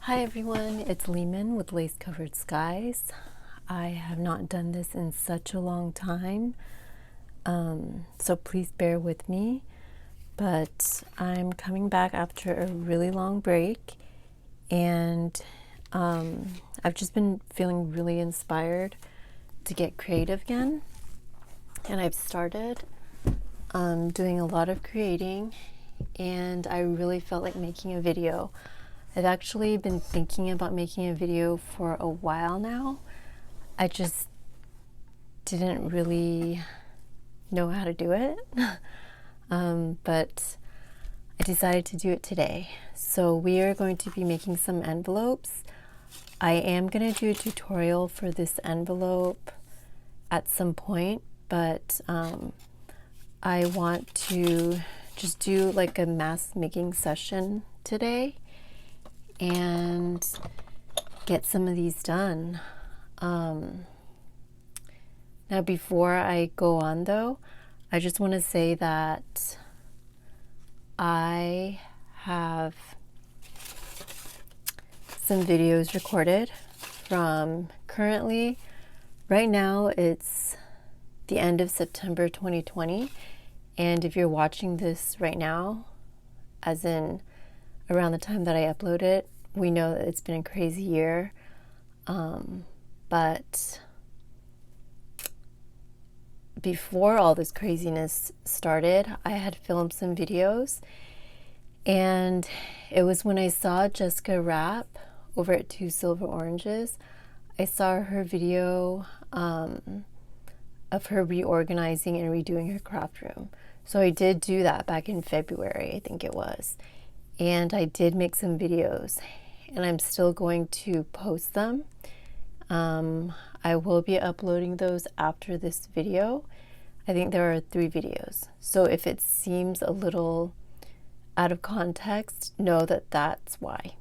Hi everyone, it's Lehman with Lace Covered Skies. I have not done this in such a long time, so please bear with me. But I'm coming back after a really long break, and I've just been feeling really inspired to get creative again. And I've started doing a lot of creating, and I really felt like making a video. I've actually been thinking about making a video for a while now. I just didn't really know how to do it, but I decided to do it today. So we are going to be making some envelopes. I am going to do a tutorial for this envelope at some point, but I want to just do like a mask making session today and get some of these done. Now before I go on though, I just want to say that I have some videos recorded from currently, right now it's the end of September 2020, and if you're watching this right now, as in around the time that I upload it, we know that it's been a crazy year, but before all this craziness started, I had filmed some videos, and it was when I saw Jessica Rapp over at Two Silver Oranges. I saw her video of her reorganizing and redoing her craft room. So I did do that back in February, I think it was. And I did make some videos, and I'm still going to post them. I will be uploading those after this video. I think there are 3 videos. So if it seems a little out of context, know that that's why.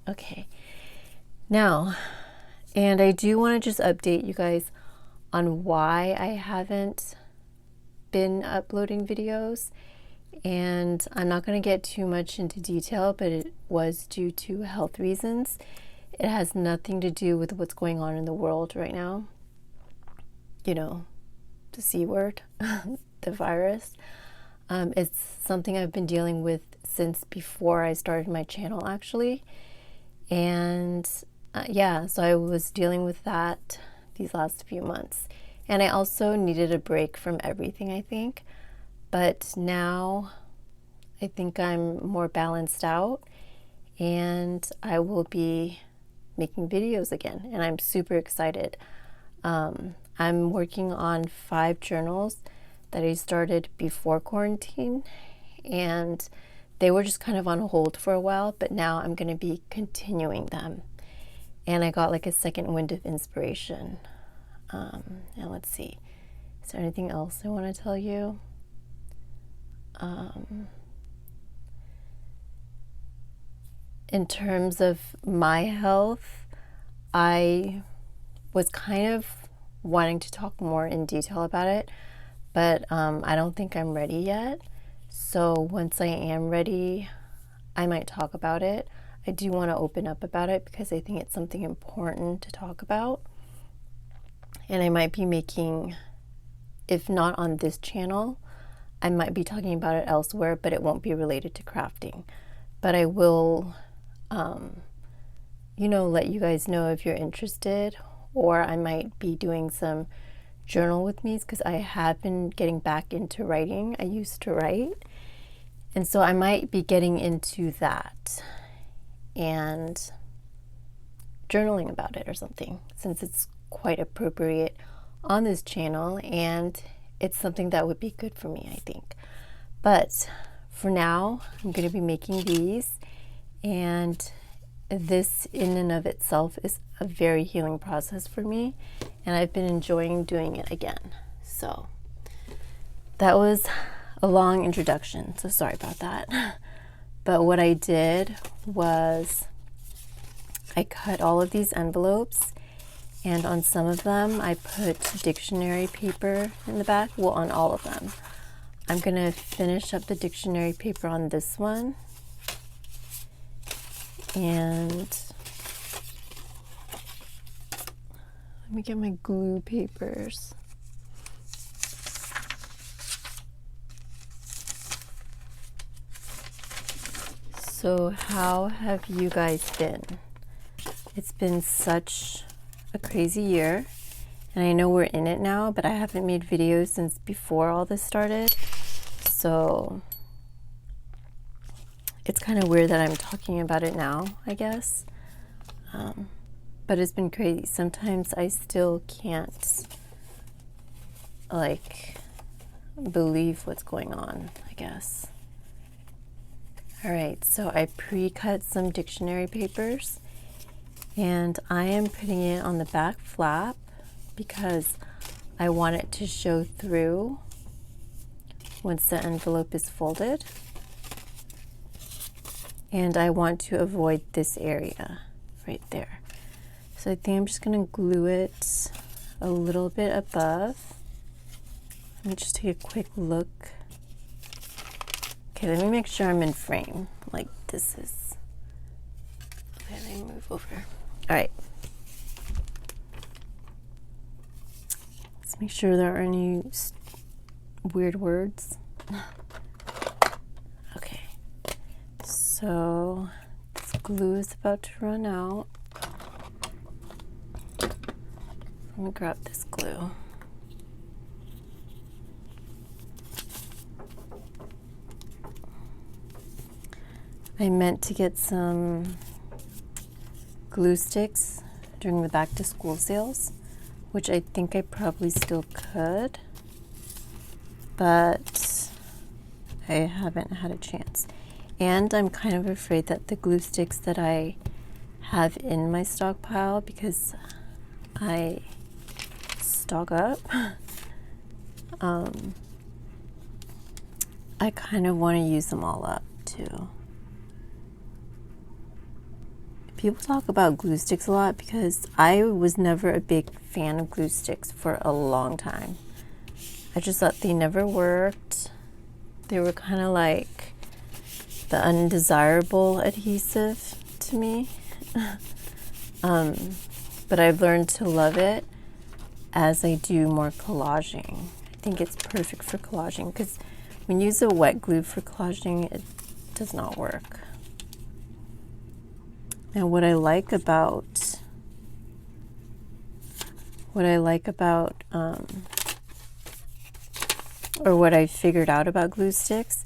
Okay. Now, and I do want to just update you guys on why I haven't been uploading videos. And I'm not going to get too much into detail, but it was due to health reasons. It has nothing to do with what's going on in the world right now. You know, the C word, the virus. It's something I've been dealing with since before I started my channel, actually. And yeah, so I was dealing with that these last few months. And I also needed a break from everything, I think. But now I think I'm more balanced out, and I will be making videos again, and I'm super excited. I'm working on 5 journals that I started before quarantine, and they were just kind of on hold for a while, but now I'm going to be continuing them. And I got like a second wind of inspiration. And let's see, is there anything else I want to tell you? In terms of my health, I was kind of wanting to talk more in detail about it, but I don't think I'm ready yet. So once I am ready, I might talk about it. I do want to open up about it because I think it's something important to talk about. And I might be making, if not on this channel, I might be talking about it elsewhere, but it won't be related to crafting. But I will, you know, let you guys know if you're interested, or I might be doing some journal with me because I have been getting back into writing. I used to write, and so I might be getting into that and journaling about it or something, since it's quite appropriate on this channel, and it's something that would be good for me, I think. But for now, I'm going to be making these, and this in and of itself is a very healing process for me, and I've been enjoying doing it again. So that was a long introduction, so sorry about that. But what I did was I cut all of these envelopes, and on some of them I put dictionary paper in the back. Well, on all of them. I'm going to finish up the dictionary paper on this one. And me get my glue papers. So how have you guys been? It's been such a crazy year, and I know we're in it now, but I haven't made videos since before all this started. So it's kind of weird that I'm talking about it now, I guess. But it's been crazy. Sometimes I still can't like believe what's going on, I guess. All right, so I pre-cut some dictionary papers and I am putting it on the back flap because I want it to show through once the envelope is folded. And I want to avoid this area right there. So I think I'm just gonna glue it a little bit above. Let me just take a quick look. Okay, let me make sure I'm in frame. Like this is, okay, let me move over. All right. Let's make sure there aren't any weird words. Okay, so this glue is about to run out. Let me grab this glue. I meant to get some glue sticks during the back to school sales, which I think I probably still could, but I haven't had a chance. And I'm kind of afraid that the glue sticks that I have in my stockpile, because I stock up, I kind of want to use them all up too. People talk about glue sticks a lot because I was never a big fan of glue sticks for a long time. I just thought they never worked. They were kind of like the undesirable adhesive to me. But I've learned to love it as I do more collaging. I think it's perfect for collaging because when you use a wet glue for collaging, it does not work. And what I like about or what I figured out about glue sticks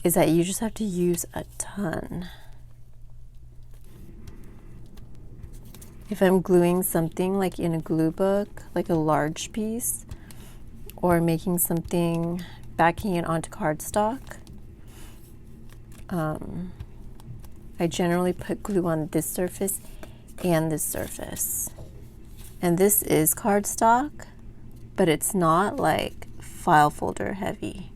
is that you just have to use a ton. If I'm gluing something like in a glue book, like a large piece, or making something, backing it onto cardstock, I generally put glue on this surface and this surface. And this is cardstock, but it's not like file folder heavy.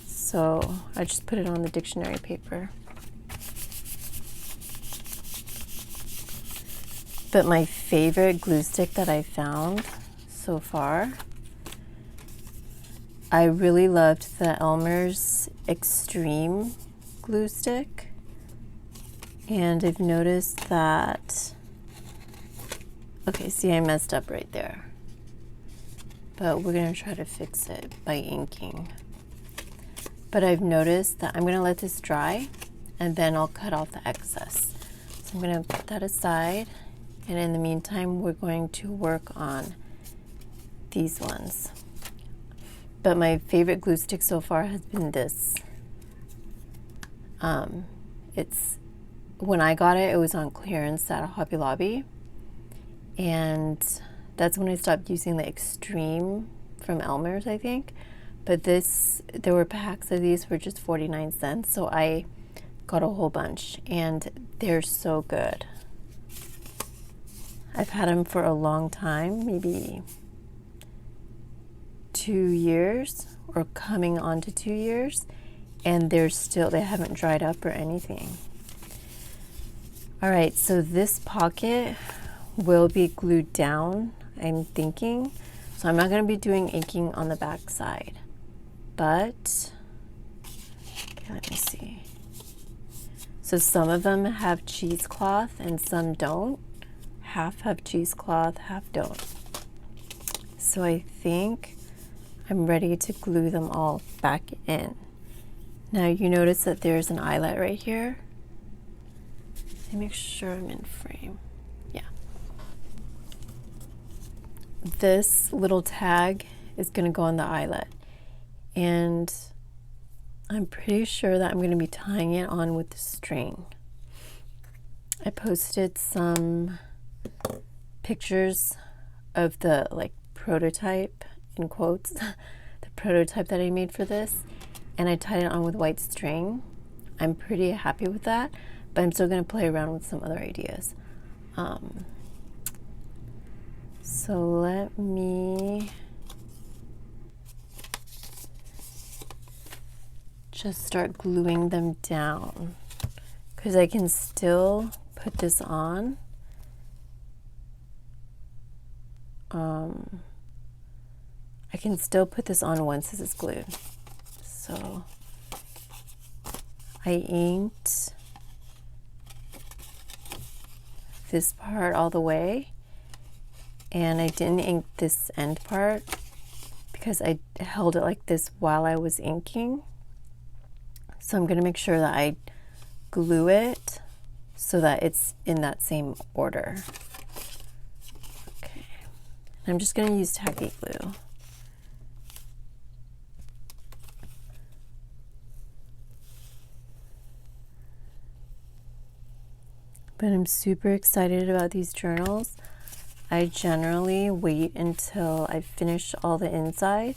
So I just put it on the dictionary paper. But my favorite glue stick that I found so far, I really loved the Elmer's Extreme glue stick. And I've noticed that, okay, see, I messed up right there. But we're gonna try to fix it by inking. But I've noticed that I'm gonna let this dry and then I'll cut off the excess. So I'm gonna put that aside. And in the meantime, we're going to work on these ones. But my favorite glue stick so far has been this. When I got it, it was on clearance at Hobby Lobby. And that's when I stopped using the Extreme from Elmer's, I think. But there were packs of these for just 49 cents. So I got a whole bunch and they're so good. I've had them for a long time, maybe 2 years or coming on to 2 years. And they haven't dried up or anything. All right, so this pocket will be glued down, I'm thinking. So I'm not gonna be doing inking on the back side, but, okay, let me see. So some of them have cheesecloth and some don't half have cheesecloth, half don't. So I think I'm ready to glue them all back in. Now you notice that there's an eyelet right here. Let me make sure I'm in frame. Yeah. This little tag is going to go on the eyelet. And I'm pretty sure that I'm going to be tying it on with the string. I posted some pictures of the prototype, in quotes, the prototype that I made for this, and I tied it on with white string. I'm pretty happy with that, but I'm still going to play around with some other ideas. So let me just start gluing them down, because I can still put this on. I can still put this on once this is glued. So I inked this part all the way, and I didn't ink this end part because I held it like this while I was inking. So I'm going to make sure that I glue it so that it's in that same order. Okay. I'm just going to use tacky glue. But I'm super excited about these journals. I generally wait until I finish all the inside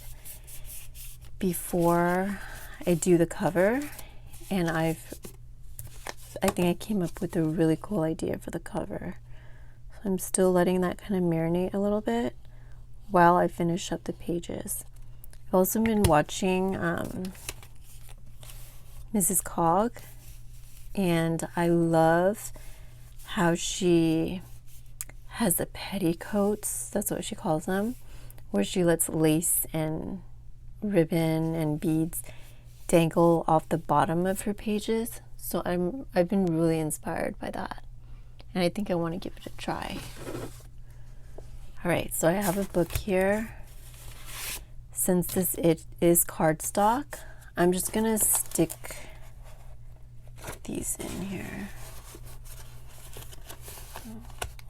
before I do the cover, and I think I came up with a really cool idea for the cover. So I'm still letting that kind of marinate a little bit while I finish up the pages. I've also been watching Mrs. Cog, and I love how she has the petticoats, that's what she calls them, where she lets lace and ribbon and beads dangle off the bottom of her pages. So I've been really inspired by that, and I think I want to give it a try. All right, so I have a book here. Since it is cardstock, I'm just gonna stick these in here.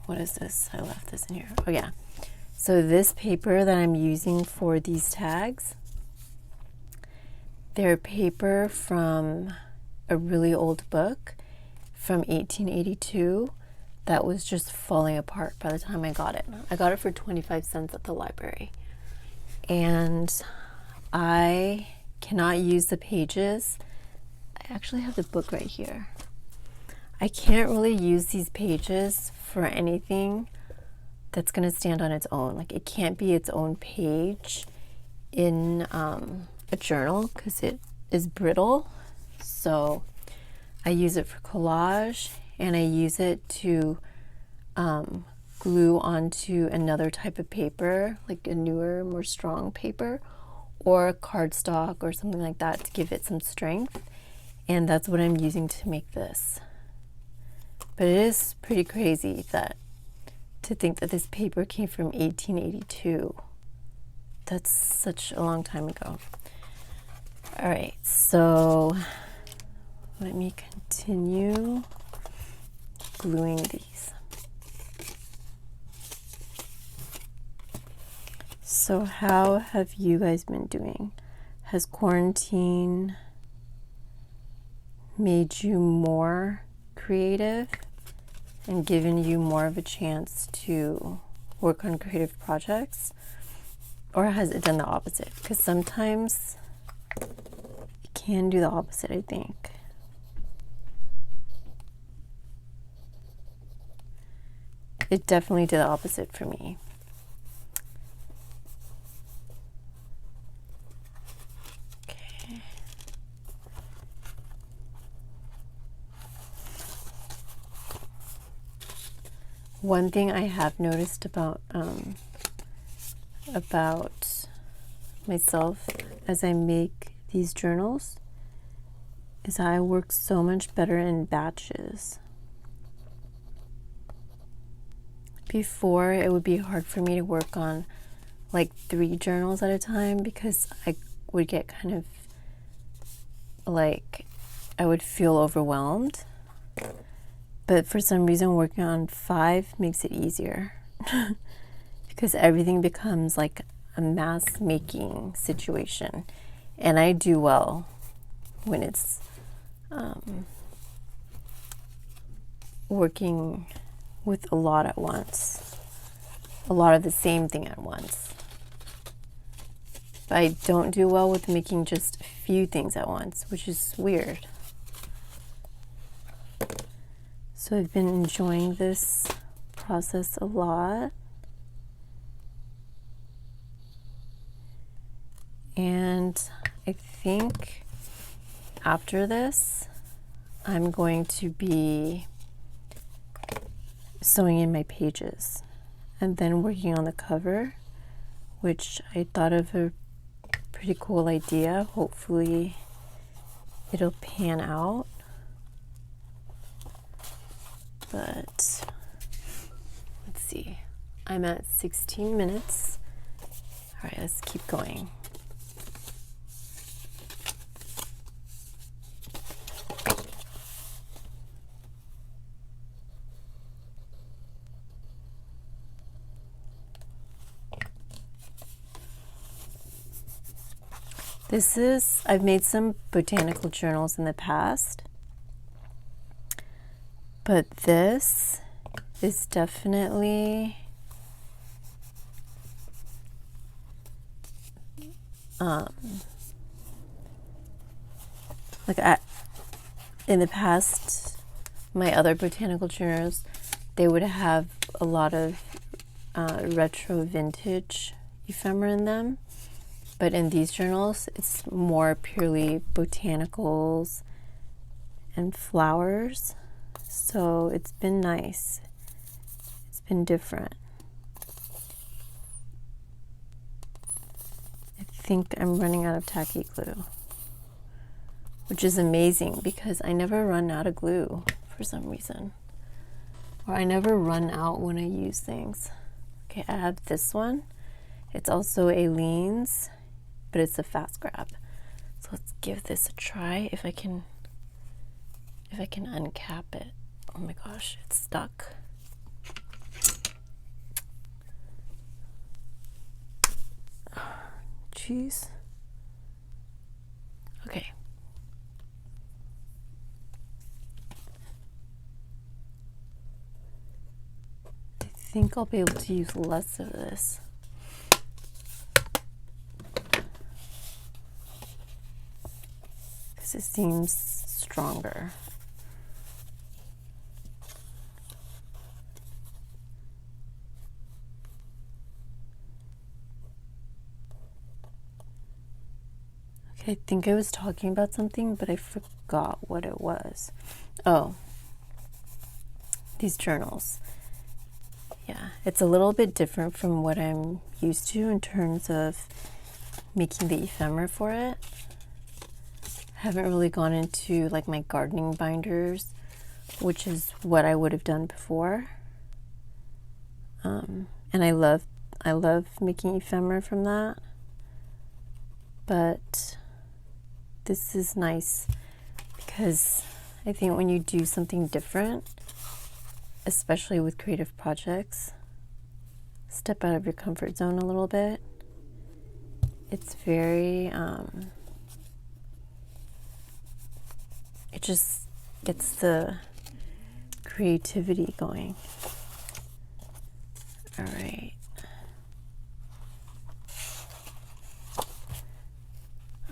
What is this? I left this in here. Oh yeah. So this paper that I'm using for these tags, they're paper from a really old book from 1882 that was just falling apart by the time I got it. I got it for 25 cents at the library. And I cannot use the pages. I actually have the book right here. I can't really use these pages for anything that's going to stand on its own. Like, it can't be its own page in a journal because it is brittle. So I use it for collage, and I use it to glue onto another type of paper, like a newer, more strong paper, or cardstock or something like that to give it some strength. And that's what I'm using to make this. But it is pretty crazy to think that this paper came from 1882. That's such a long time ago. All right, so let me continue gluing these. So how have you guys been doing? Has quarantine made you more creative and given you more of a chance to work on creative projects? Or has it done the opposite? Because sometimes it can do the opposite, I think. It definitely did the opposite for me. Okay. One thing I have noticed about myself as I make these journals is I work so much better in batches. before it would be hard for me to work on like 3 journals at a time because I would get kind of like, I would feel overwhelmed. But for some reason, working on 5 makes it easier because everything becomes like a mass making situation. And I do well when it's working with a lot at once, a lot of the same thing at once. But I don't do well with making just a few things at once, which is weird. So I've been enjoying this process a lot. And I think after this, I'm going to be sewing in my pages and then working on the cover, which I thought of a pretty cool idea. Hopefully it'll pan out. But let's see. I'm at 16 minutes. All right, let's keep going. I've made some botanical journals in the past, but this is definitely in the past, my other botanical journals, they would have a lot of retro vintage ephemera in them. But in these journals, it's more purely botanicals and flowers. So it's been nice. It's been different. I think I'm running out of tacky glue, which is amazing because I never run out of glue for some reason. Or I never run out when I use things. Okay, I have this one. It's also Aleene's, but it's a fast grab. So let's give this a try. If I can uncap it. Oh my gosh, it's stuck. Jeez. Okay. I think I'll be able to use less of this. Because it seems stronger. I think I was talking about something, but I forgot what it was. Oh, these journals. Yeah, it's a little bit different from what I'm used to in terms of making the ephemera for it. I haven't really gone into like my gardening binders, which is what I would have done before. And I love making ephemera from that. But this is nice because I think when you do something different, especially with creative projects, step out of your comfort zone a little bit. It's very, it just gets the creativity going. All right.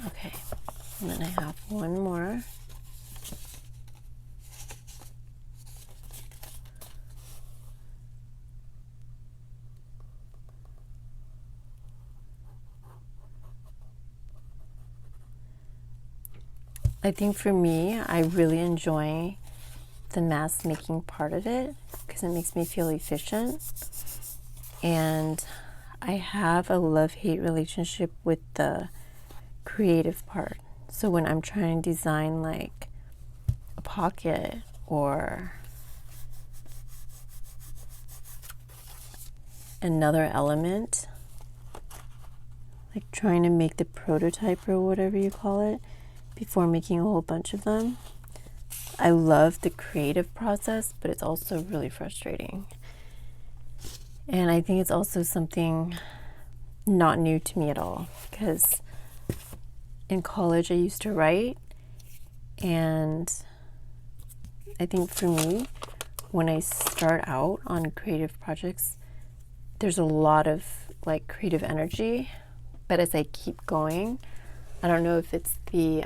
Okay, and then I have one more. I think for me, I really enjoy the mask making part of it because it makes me feel efficient. And I have a love-hate relationship with the creative part. So when I'm trying to design like a pocket or another element, like trying to make the prototype or whatever you call it before making a whole bunch of them. I love the creative process, but it's also really frustrating. And I think it's also something not new to me at all, because in college I used to write, and I think for me, when I start out on creative projects, there's a lot of like creative energy, but as I keep going, I don't know if it's the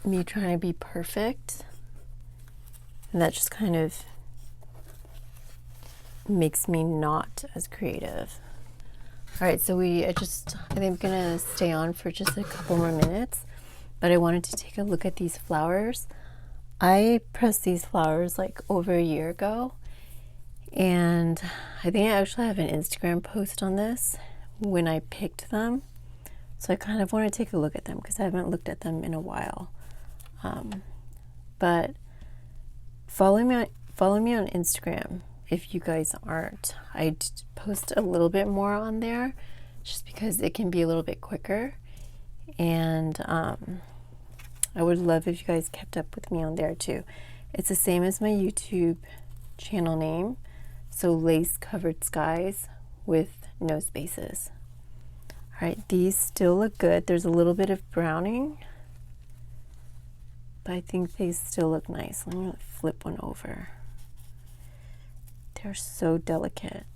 me trying to be perfect, and that just kind of makes me not as creative. All right, so I think I'm gonna stay on for just a couple more minutes, but I wanted to take a look at these flowers. I pressed these flowers like over a year ago, and I think I actually have an Instagram post on this when I picked them. So I kind of want to take a look at them because I haven't looked at them in a while. But follow me on Instagram if you guys aren't. I post a little bit more on there just because it can be a little bit quicker, and I would love if you guys kept up with me on there too. It's the same as my YouTube channel name, so Lace Covered Skies with no spaces. All right, these still look good. There's a little bit of browning, but I think they still look nice. Let me flip one over. They're so delicate.